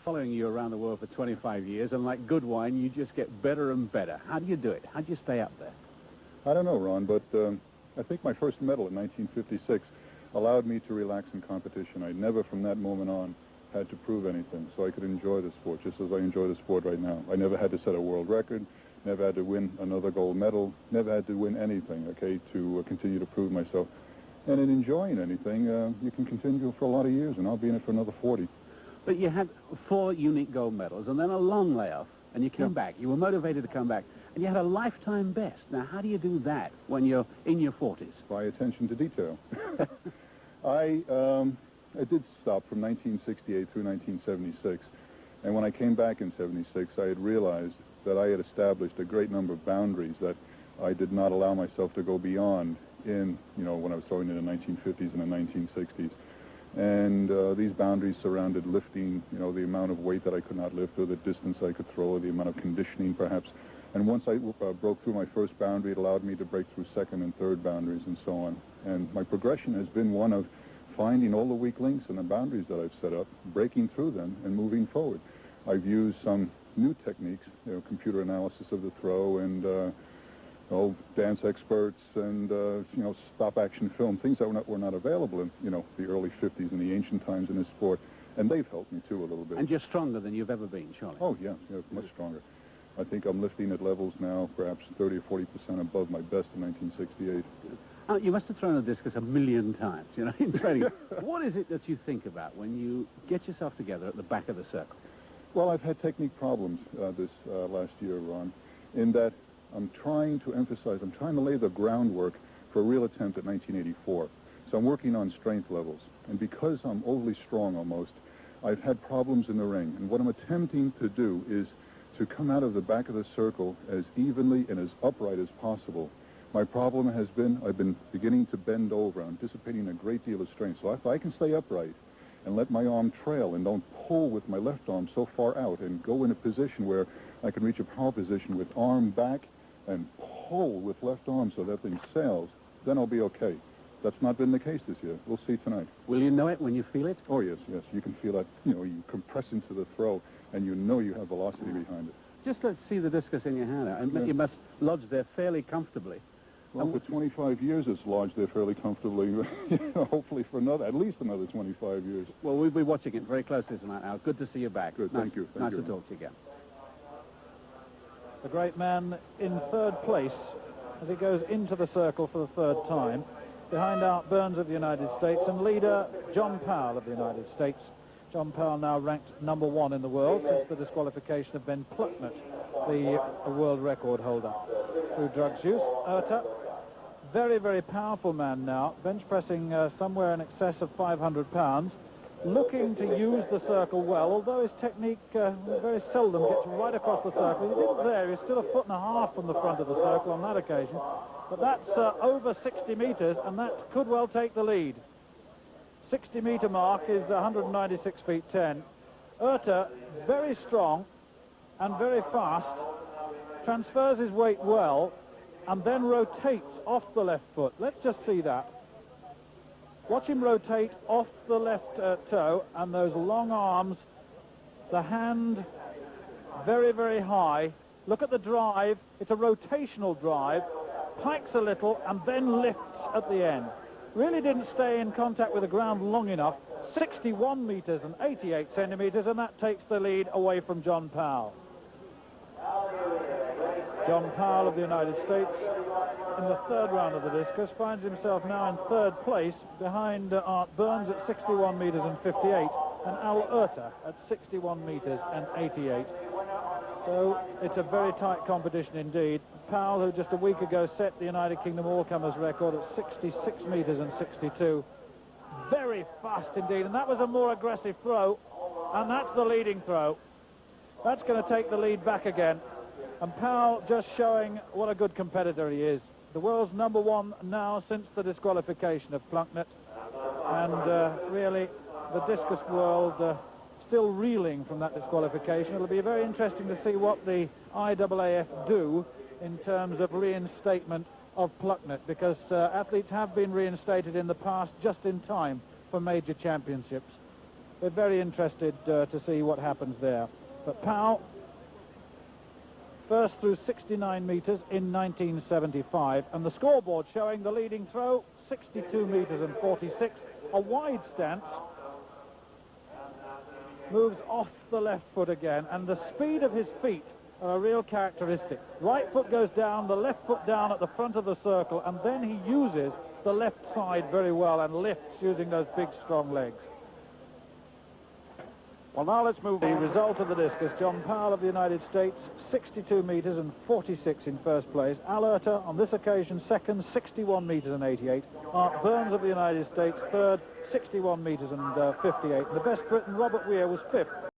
following you around the world for 25 years, and like good wine, you just get better and better. How do you do it? How do you stay up there? I don't know, Ron, but I think my first medal in 1956 allowed me to relax in competition. I never, from that moment on, had to prove anything, so I could enjoy the sport, just as I enjoy the sport right now. I never had to set a world record, never had to win another gold medal, never had to win anything, okay, to continue to prove myself. And in enjoying anything, you can continue for a lot of years, and I'll be in it for another 40. But you had 4 unique gold medals, and then a long layoff, and you came back. You were motivated to come back, and you had a lifetime best. Now, how do you do that when you're in your 40s? By attention to detail. I did stop from 1968 through 1976, and when I came back in 76, I had realized that I had established a great number of boundaries that I did not allow myself to go beyond in, you know, when I was throwing in the 1950s and the 1960s. And these boundaries surrounded lifting, you know, the amount of weight that I could not lift, or the distance I could throw, or the amount of conditioning, perhaps. And once I broke through my first boundary, it allowed me to break through second and third boundaries and so on. And my progression has been one of finding all the weak links in the boundaries that I've set up, breaking through them, and moving forward. I've used some new techniques, you know, computer analysis of the throw, and dance experts, and you know, stop-action film, things that were not available in, you know, the early 50s and the ancient times in this sport, and they've helped me too a little bit. And you're stronger than you've ever been, surely. Oh yeah, much stronger. I think I'm lifting at levels now perhaps 30 or 40% above my best in 1968. You must have thrown a discus a million times, you know, in training. What is it that you think about when you get yourself together at the back of the circle? Well, I've had technique problems this last year, Ron, in that I'm trying to emphasize, I'm trying to lay the groundwork for a real attempt at 1984. So I'm working on strength levels. And because I'm overly strong almost, I've had problems in the ring. And what I'm attempting to do is to come out of the back of the circle as evenly and as upright as possible. My problem has been I've been beginning to bend over. I'm dissipating a great deal of strength. So if I can stay upright and let my arm trail and don't pull with my left arm so far out and go in a position where I can reach a power position with arm back and pull with left arm so that thing sails, then I'll be okay. That's not been the case this year. We'll see tonight. Will you know it when you feel it? Oh, yes, yes. You can feel that, you know, you compress into the throw, and you know you have velocity behind it. Just let's see the discus in your hand. And you must lodge there fairly comfortably. Well, for 25 years it's lodged there fairly comfortably. Hopefully for at least another 25 years. Well, we'll be watching it very closely tonight, Al. Good to see you back. Good, thank you. Nice to talk to you again. The great man in third place as he goes into the circle for the third time, behind Art Burns of the United States and leader John Powell of the United States. John Powell now ranked #1 in the world since the disqualification of Ben Plucknett, the world record holder, through drugs use. Oerter, very, very powerful man now, bench pressing somewhere in excess of 500 pounds, looking to use the circle well, although his technique very seldom gets right across the circle. He didn't there, he's still 1.5 feet from the front of the circle on that occasion, but that's over 60 meters, and that could well take the lead. 60-meter mark is 196 feet 10. Oerter, very strong and very fast, transfers his weight well, and then rotates off the left foot. Let's just see that. Watch him rotate off the left toe, and those long arms, the hand very, very high. Look at the drive. It's a rotational drive. Pikes a little and then lifts at the end. Really didn't stay in contact with the ground long enough. 61 meters and 88 centimeters, and that takes the lead away from John Powell. John Powell of the United States in the third round of the discus finds himself now in third place behind Art Burns at 61 meters and 58 and Al Oerter at 61 meters and 88. So it's a very tight competition indeed. Powell, who just a week ago set the United Kingdom all-comers record at 66 meters and 62. Very fast indeed, and that was a more aggressive throw, and that's the leading throw. That's going to take the lead back again. And Powell just showing what a good competitor he is. The world's #1 now since the disqualification of Plucknett. And really, the discus world still reeling from that disqualification. It'll be very interesting to see what the IAAF do in terms of reinstatement of Plucknett, because athletes have been reinstated in the past just in time for major championships. We're very interested to see what happens there. But Powell, first through 69 metres in 1975, and the scoreboard showing the leading throw, 62 metres and 46, a wide stance, moves off the left foot again, and the speed of his feet are a real characteristic. Right foot goes down, the left foot down at the front of the circle, and then he uses the left side very well and lifts using those big, strong legs. Well, now let's move on. The result of the discus, John Powell of the United States, 62 metres and 46 in first place. Oerter, on this occasion, second, 61 metres and 88. Art Burns of the United States, third, 61 metres and 58. The best Briton, Robert Weir, was fifth.